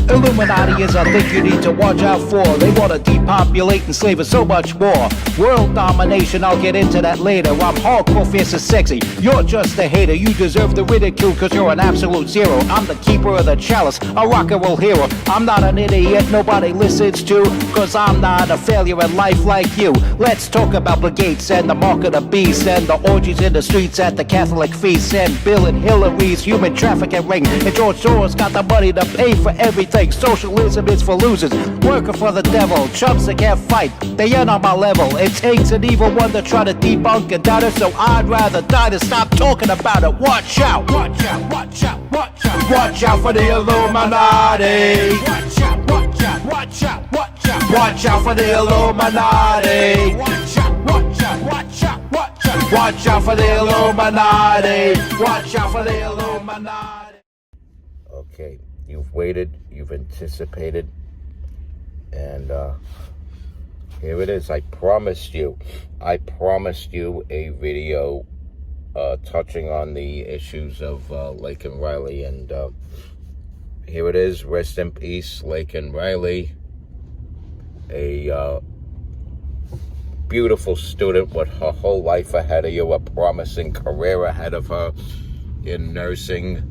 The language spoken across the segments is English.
Illuminati is a thing you need to watch out for. They want to depopulate and slave us so much more. World domination, I'll get into that later. I'm hardcore, fierce and sexy. You're just a hater. You deserve the ridicule because you're an absolute zero. I'm the keeper of the chalice, a rock and roll hero. I'm not an idiot nobody listens to, because I'm not a failure in life like you. Let's talk about Bill Gates and the mark of the beast and the orgies in the streets at the Catholic feasts and Bill and Hillary's human trafficking ring. And George Soros got the money to pay for everything. Socialism is for losers, working for the devil. Chumps that can't fight, they ain't on my level. It takes an evil one to try to debunk and doubt it, so I'd rather die than stop talking about it. Watch out, watch out, watch out, watch out. Watch out for the Illuminati. Watch out, watch out, watch out, watch out. Watch out for the Illuminati. Watch out, watch out, watch out, watch out. Watch out for the Illuminati. Watch out for the Illuminati. Okay. You've waited, you've anticipated, and here it is. I promised you a video touching on the issues of Lakin Riley, and here it is. Rest in peace, Lakin Riley, a beautiful student with her whole life ahead of you, a promising career ahead of her in nursing.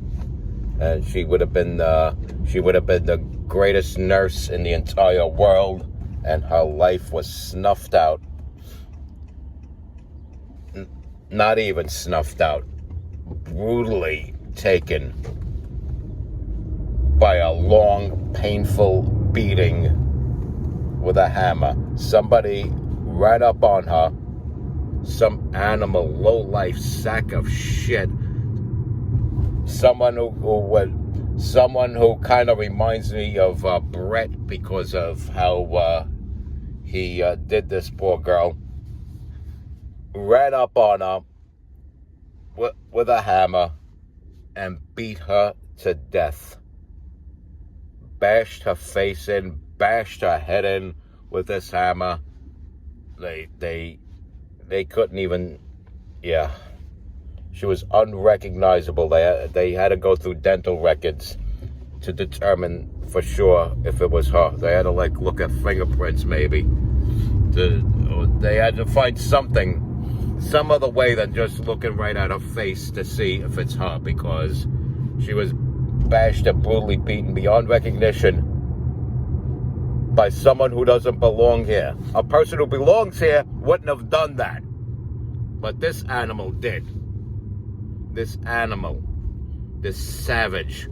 And she would have been the greatest nurse in the entire world, and her life was snuffed out. Not even snuffed out, brutally taken by a long, painful beating with a hammer. Somebody ran up on her, some animal, low-life sack of shit. Someone who kind of reminds me of Brett because of how he did this poor girl. Ran up on her with a hammer and beat her to death. Bashed her face in, bashed her head in with this hammer. They couldn't even, yeah. She was unrecognizable. They had to go through dental records to determine for sure if it was her. They had to look at fingerprints maybe. They had to find some other way than just looking right at her face to see if it's her, because she was bashed and brutally beaten beyond recognition by someone who doesn't belong here. A person who belongs here wouldn't have done that, but this animal did. This animal, this savage,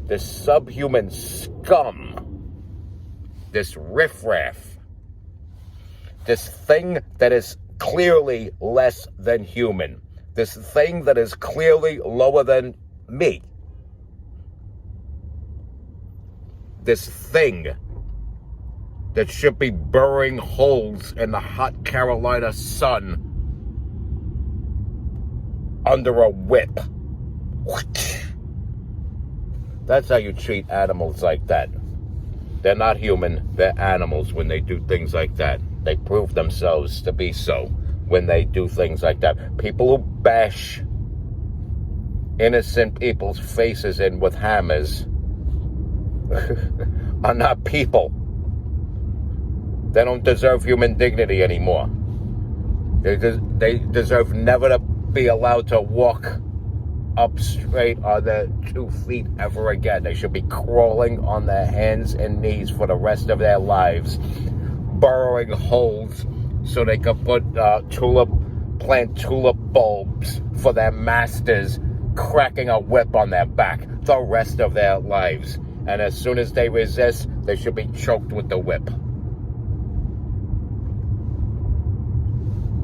this subhuman scum, this riffraff, this thing that is clearly less than human, this thing that is clearly lower than me, this thing that should be burrowing holes in the hot Carolina sun under a whip. That's how you treat animals like that. They're not human, they're animals when they do things like that. They prove themselves to be so when they do things like that. People who bash innocent people's faces in with hammers are not people. They don't deserve human dignity anymore. They deserve never to be allowed to walk up straight on their 2 feet ever again. They should be crawling on their hands and knees for the rest of their lives, burrowing holes so they could plant tulip bulbs for their masters, cracking a whip on their back the rest of their lives. And as soon as they resist, they should be choked with the whip.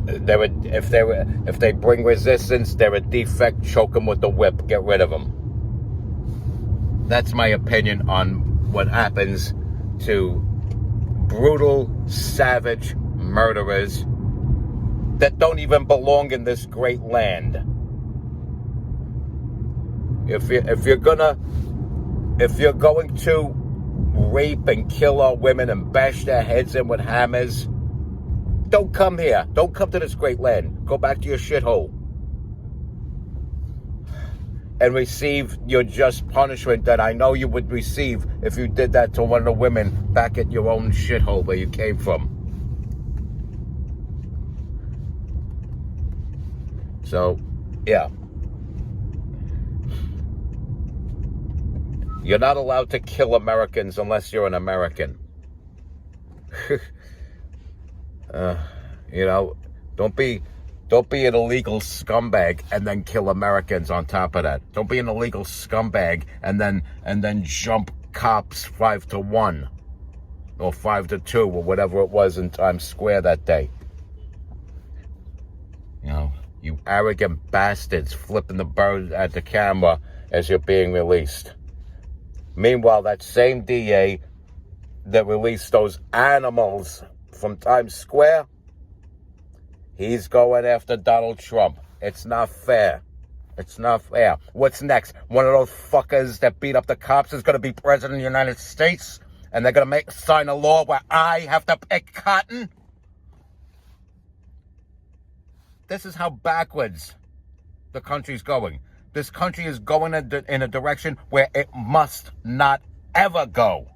If they bring resistance, they're a defect. Choke them with the whip. Get rid of them. That's my opinion on what happens to brutal, savage murderers that don't even belong in this great land. If you're going to rape and kill our women and bash their heads in with hammers, don't come here. Don't come to this great land. Go back to your shithole. And receive your just punishment that I know you would receive if you did that to one of the women back at your own shithole where you came from. So, yeah. You're not allowed to kill Americans unless you're an American. You know, don't be an illegal scumbag and then kill Americans on top of that. Don't be an illegal scumbag and then jump cops 5-1 or 5-2 or whatever it was in Times Square that day. You know, you arrogant bastards flipping the bird at the camera as you're being released. Meanwhile, that same DA that released those animals from Times Square, he's going after Donald Trump. It's not fair. It's not fair. What's next? One of those fuckers that beat up the cops is going to be president of the United States? And they're going to sign a law where I have to pick cotton? This is how backwards the country's going. This country is going in a direction where it must not ever go.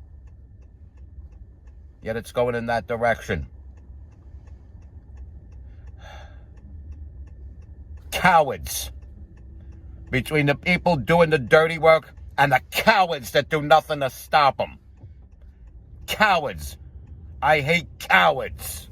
Yet it's going in that direction. Cowards. Between the people doing the dirty work and the cowards that do nothing to stop them. Cowards. I hate cowards.